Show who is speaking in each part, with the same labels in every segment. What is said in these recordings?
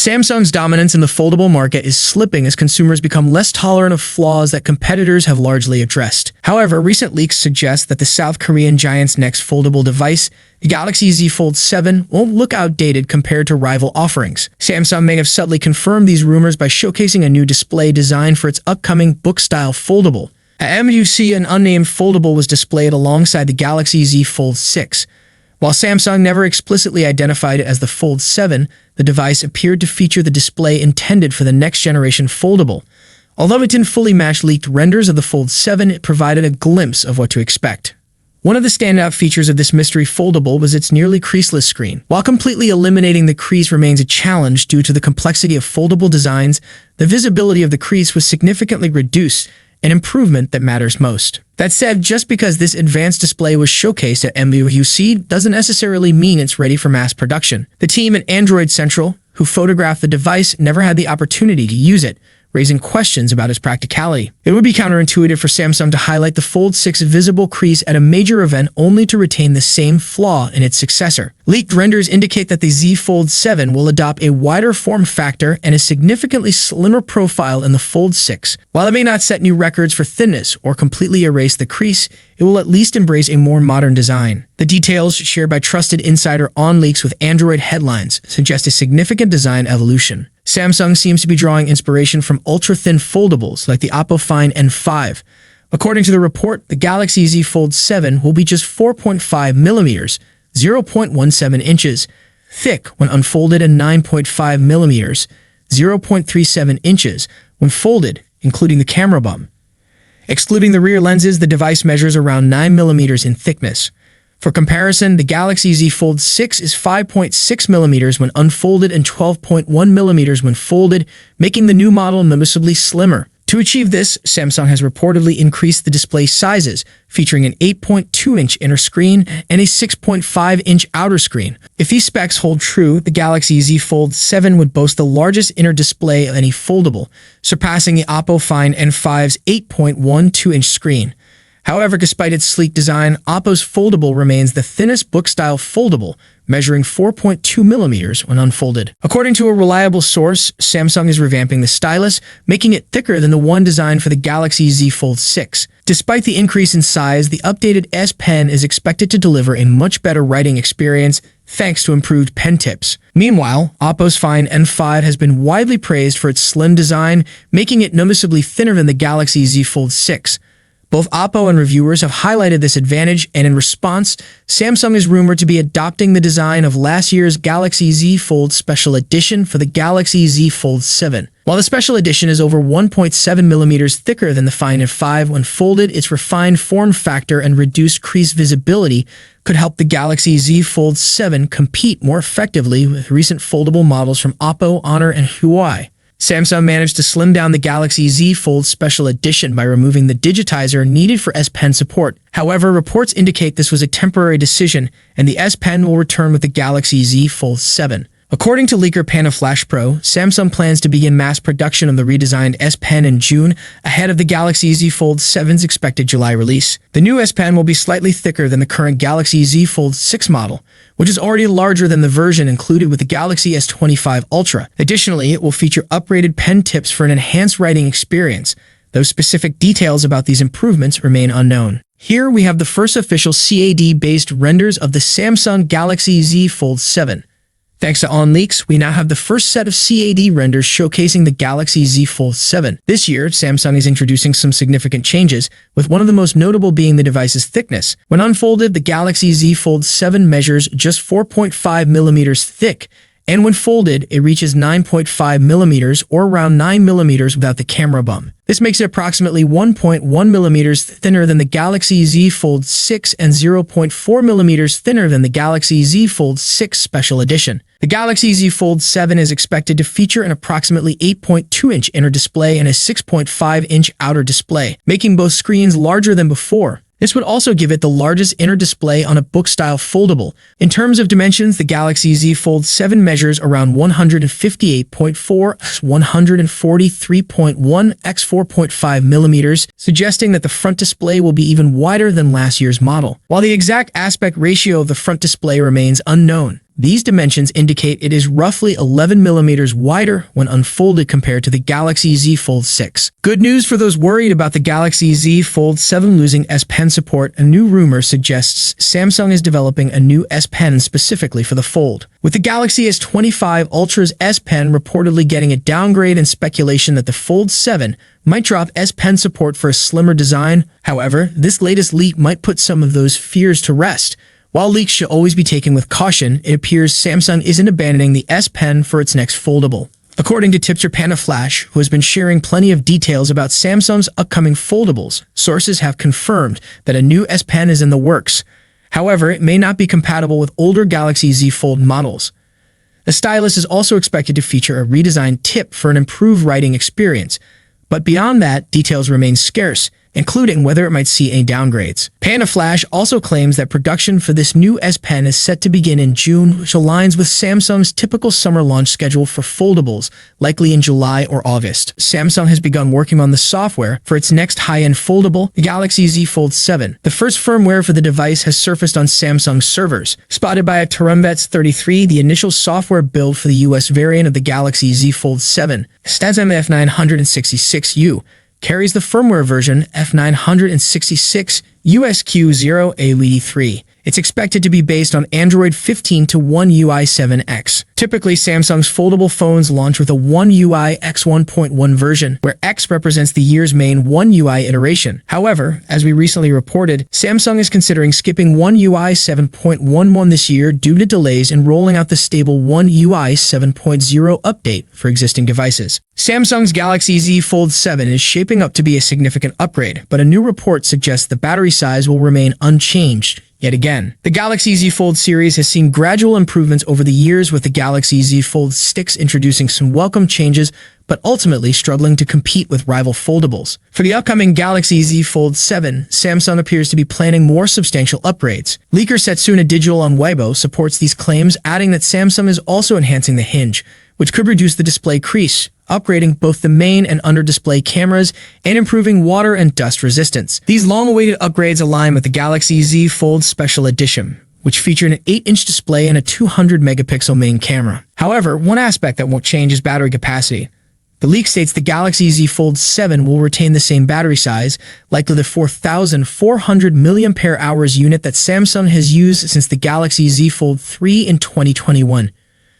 Speaker 1: Samsung's dominance in the foldable market is slipping as consumers become less tolerant of flaws that competitors have largely addressed. However, recent leaks suggest that the South Korean giant's next foldable device, the Galaxy Z Fold 7, won't look outdated compared to rival offerings. Samsung may have subtly confirmed these rumors by showcasing a new display designed for its upcoming book-style foldable. At MUC, an unnamed foldable was displayed alongside the Galaxy Z Fold 6. While Samsung never explicitly identified it as the Fold 7, the device appeared to feature the display intended for the next-generation foldable. Although it didn't fully match leaked renders of the Fold 7, it provided a glimpse of what to expect. One of the standout features of this mystery foldable was its nearly creaseless screen. While completely eliminating the crease remains a challenge due to the complexity of foldable designs, the visibility of the crease was significantly reduced, an improvement that matters most. That said, just because this advanced display was showcased at MWC doesn't necessarily mean it's ready for mass production. The team at Android Central, who photographed the device, never had the opportunity to use it, raising questions about its practicality. It would be counterintuitive for Samsung to highlight the Fold 6 visible crease at a major event only to retain the same flaw in its successor. Leaked renders indicate that the Z Fold 7 will adopt a wider form factor and a significantly slimmer profile than the Fold 6. While it may not set new records for thinness or completely erase the crease, it will at least embrace a more modern design. The details shared by trusted insider OnLeaks with Android headlines suggest a significant design evolution. Samsung seems to be drawing inspiration from ultra-thin foldables like the Oppo Find N5. According to the report, the Galaxy Z Fold 7 will be just 4.5 millimeters, 0.17 inches, thick when unfolded and 9.5 millimeters, 0.37 inches when folded, including the camera bump. Excluding the rear lenses, the device measures around 9 millimeters in thickness. For comparison, the Galaxy Z Fold 6 is 5.6 millimeters when unfolded and 12.1 millimeters when folded, making the new model noticeably slimmer. To achieve this, Samsung has reportedly increased the display sizes, featuring an 8.2-inch inner screen and a 6.5-inch outer screen. If these specs hold true, the Galaxy Z Fold 7 would boast the largest inner display of any foldable, surpassing the Oppo Find N5's 8.12-inch screen. However, despite its sleek design, Oppo's foldable remains the thinnest book-style foldable, measuring 4.2 millimeters when unfolded. According to a reliable source, Samsung is revamping the Stylus, making it thicker than the one designed for the Galaxy Z Fold 6. Despite the increase in size, the updated S Pen is expected to deliver a much better writing experience thanks to improved pen tips. Meanwhile, Oppo's Find N5 has been widely praised for its slim design, making it noticeably thinner than the Galaxy Z Fold 6. Both Oppo and reviewers have highlighted this advantage, and in response, Samsung is rumored to be adopting the design of last year's Galaxy Z Fold Special Edition for the Galaxy Z Fold 7. While the Special Edition is over 1.7 millimeters thicker than the Find N5 when folded, its refined form factor and reduced crease visibility could help the Galaxy Z Fold 7 compete more effectively with recent foldable models from Oppo, Honor, and Huawei. Samsung managed to slim down the Galaxy Z Fold Special Edition by removing the digitizer needed for S Pen support. However, reports indicate this was a temporary decision, and the S Pen will return with the Galaxy Z Fold 7. According to leaker Panaflash Pro, Samsung plans to begin mass production of the redesigned S Pen in June, ahead of the Galaxy Z Fold 7's expected July release. The new S Pen will be slightly thicker than the current Galaxy Z Fold 6 model, which is already larger than the version included with the Galaxy S25 Ultra. Additionally, it will feature upgraded pen tips for an enhanced writing experience, though specific details about these improvements remain unknown. Here we have the first official CAD-based renders of the Samsung Galaxy Z Fold 7. Thanks to OnLeaks, we now have the first set of CAD renders showcasing the Galaxy Z Fold 7. This year, Samsung is introducing some significant changes, with one of the most notable being the device's thickness. When unfolded, the Galaxy Z Fold 7 measures just 4.5 millimeters thick, and when folded, it reaches 9.5 millimeters or around 9 millimeters without the camera bump. This makes it approximately 1.1 millimeters thinner than the Galaxy Z Fold 6 and 0.4 millimeters thinner than the Galaxy Z Fold 6 Special Edition. The Galaxy Z Fold 7 is expected to feature an approximately 8.2-inch inner display and a 6.5-inch outer display, making both screens larger than before. This would also give it the largest inner display on a book-style foldable. In terms of dimensions, the Galaxy Z Fold 7 measures around 158.4 x 143.1 x 4.5 millimeters, suggesting that the front display will be even wider than last year's model. While the exact aspect ratio of the front display remains unknown, These dimensions indicate it is roughly 11 millimeters wider when unfolded compared to the Galaxy Z Fold 6. Good news for those worried about the Galaxy Z Fold 7 losing S Pen support. A new rumor suggests Samsung is developing a new S Pen specifically for the Fold. With the Galaxy S25 Ultra's S Pen reportedly getting a downgrade and speculation that the Fold 7 might drop S Pen support for a slimmer design. However, this latest leak might put some of those fears to rest. While leaks should always be taken with caution, it appears Samsung isn't abandoning the S Pen for its next foldable. According to tipster Panda Flash, who has been sharing plenty of details about Samsung's upcoming foldables, sources have confirmed that a new S Pen is in the works. However, it may not be compatible with older Galaxy Z Fold models. The Stylus is also expected to feature a redesigned tip for an improved writing experience, but beyond that, details remain scarce, including whether it might see any downgrades. Panda Flash also claims that production for this new S Pen is set to begin in June, which aligns with Samsung's typical summer launch schedule for foldables, likely in July or August. Samsung has begun working on the software for its next high-end foldable, the Galaxy Z Fold 7. The first firmware for the device has surfaced on Samsung servers. Spotted by a Terumvets 33, the initial software build for the US variant of the Galaxy Z Fold 7, STASM F966U, carries the firmware version F966 USQ0AWD3. It's expected to be based on Android 15 to One UI 7X. Typically, Samsung's foldable phones launch with a One UI X 1.1 version, where X represents the year's main One UI iteration. However, as we recently reported, Samsung is considering skipping One UI 7.11 this year due to delays in rolling out the stable One UI 7.0 update for existing devices. Samsung's Galaxy Z Fold 7 is shaping up to be a significant upgrade, but a new report suggests the battery size will remain unchanged. Yet again, the Galaxy Z Fold series has seen gradual improvements over the years, with the Galaxy Z Fold 6 introducing some welcome changes, but ultimately struggling to compete with rival foldables. For the upcoming Galaxy Z Fold 7, Samsung appears to be planning more substantial upgrades. Leaker Setsuna Digital on Weibo supports these claims, adding that Samsung is also enhancing the hinge, which could reduce the display crease, upgrading both the main and under-display cameras, and improving water and dust resistance. These long-awaited upgrades align with the Galaxy Z Fold Special Edition, which featured an 8-inch display and a 200-megapixel main camera. However, one aspect that won't change is battery capacity. The leak states the Galaxy Z Fold 7 will retain the same battery size, likely the 4,400 mAh unit that Samsung has used since the Galaxy Z Fold 3 in 2021.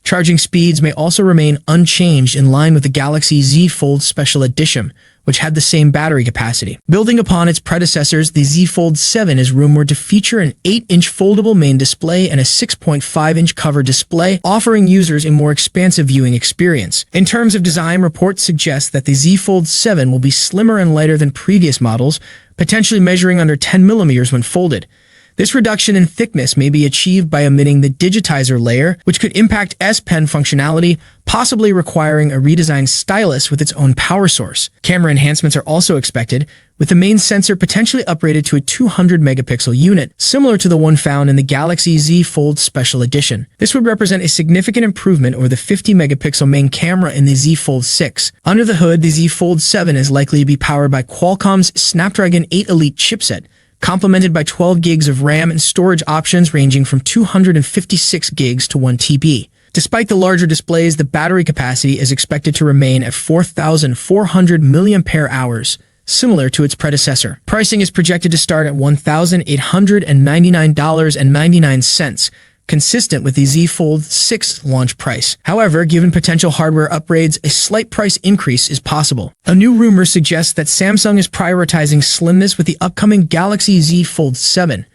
Speaker 1: Charging speeds may also remain unchanged, in line with the Galaxy Z Fold Special Edition, which had the same battery capacity. Building upon its predecessors, the Z Fold 7 is rumored to feature an 8-inch foldable main display and a 6.5-inch cover display, offering users a more expansive viewing experience. In terms of design, reports suggest that the Z Fold 7 will be slimmer and lighter than previous models, potentially measuring under 10 millimeters when folded. This reduction in thickness may be achieved by omitting the digitizer layer, which could impact S Pen functionality, possibly requiring a redesigned stylus with its own power source. Camera enhancements are also expected, with the main sensor potentially upgraded to a 200-megapixel unit, similar to the one found in the Galaxy Z Fold Special Edition. This would represent a significant improvement over the 50-megapixel main camera in the Z Fold 6. Under the hood, the Z Fold 7 is likely to be powered by Qualcomm's Snapdragon 8 Elite chipset, complemented by 12 gigs of RAM and storage options ranging from 256 gigs to 1 TB. Despite the larger displays, the battery capacity is expected to remain at 4,400 mAh, similar to its predecessor. Pricing is projected to start at $1,899.99, consistent with the Z Fold 6 launch price. However, given potential hardware upgrades, a slight price increase is possible. A new rumor suggests that Samsung is prioritizing slimness with the upcoming Galaxy Z Fold 7,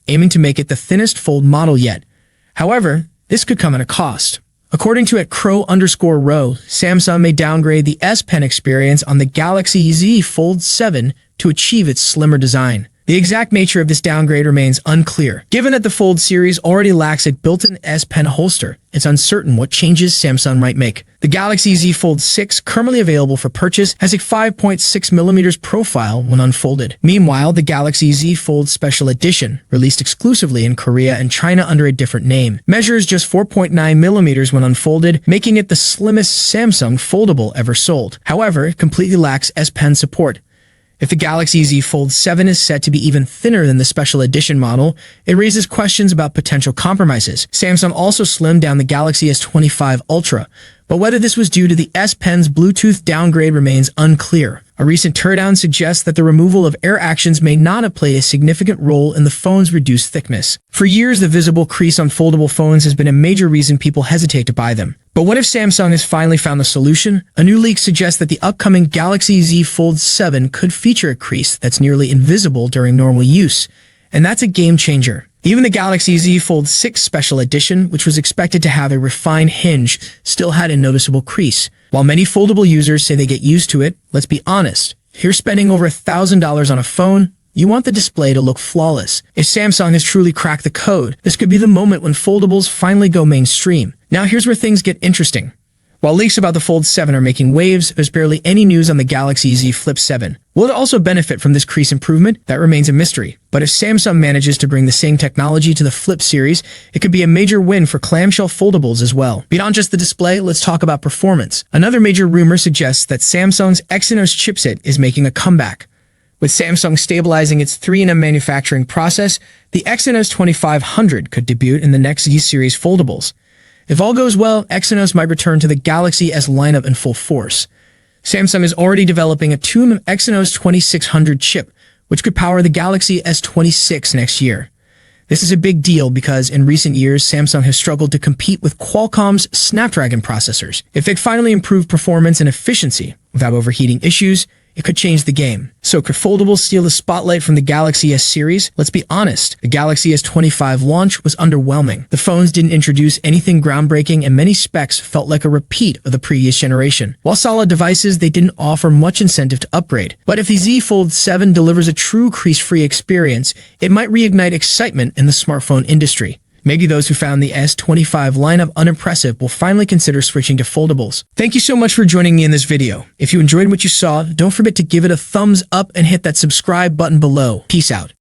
Speaker 1: aiming to make it the thinnest fold model yet. However, this could come at a cost. According to @crow_row, Samsung may downgrade the S Pen experience on the Galaxy Z Fold 7 to achieve its slimmer design. The exact nature of this downgrade remains unclear. Given that the Fold series already lacks a built-in S Pen holster, it's uncertain what changes Samsung might make. The Galaxy Z Fold 6, currently available for purchase, has a 5.6mm profile when unfolded. Meanwhile, the Galaxy Z Fold Special Edition, released exclusively in Korea and China under a different name, measures just 4.9mm when unfolded, making it the slimmest Samsung foldable ever sold. However, it completely lacks S Pen support. If the Galaxy Z Fold 7 is set to be even thinner than the special edition model, it raises questions about potential compromises. Samsung also slimmed down the Galaxy S25 Ultra, but whether this was due to the S Pen's Bluetooth downgrade remains unclear. A recent teardown suggests that the removal of air actions may not have played a significant role in the phone's reduced thickness. For years, the visible crease on foldable phones has been a major reason people hesitate to buy them. But what if Samsung has finally found the solution? A new leak suggests that the upcoming Galaxy Z Fold 7 could feature a crease that's nearly invisible during normal use, and that's a game changer. Even the Galaxy Z Fold 6 Special Edition, which was expected to have a refined hinge, still had a noticeable crease. While many foldable users say they get used to it, let's be honest. If you're spending over $1,000 on a phone, you want the display to look flawless. If Samsung has truly cracked the code, this could be the moment when foldables finally go mainstream. Now here's where things get interesting. While leaks about the Fold 7 are making waves, there's barely any news on the Galaxy Z Flip 7. Will it also benefit from this crease improvement? That remains a mystery. But if Samsung manages to bring the same technology to the Flip series, it could be a major win for clamshell foldables as well. Beyond just the display, let's talk about performance. Another major rumor suggests that Samsung's Exynos chipset is making a comeback. With Samsung stabilizing its 3nm manufacturing process, the Exynos 2500 could debut in the next Z series foldables. If all goes well, Exynos might return to the Galaxy S lineup in full force. Samsung is already developing a 2nm Exynos 2600 chip, which could power the Galaxy S26 next year. This is a big deal because in recent years, Samsung has struggled to compete with Qualcomm's Snapdragon processors. If they finally improve performance and efficiency without overheating issues, it could change the game. So could foldables steal the spotlight from the Galaxy S series? Let's be honest, the Galaxy S25 launch was underwhelming. The phones didn't introduce anything groundbreaking and many specs felt like a repeat of the previous generation. While solid devices, they didn't offer much incentive to upgrade. But if the Z Fold 7 delivers a true crease-free experience, it might reignite excitement in the smartphone industry. Maybe those who found the S25 lineup unimpressive will finally consider switching to foldables. Thank you so much for joining me in this video. If you enjoyed what you saw, don't forget to give it a thumbs up and hit that subscribe button below. Peace out.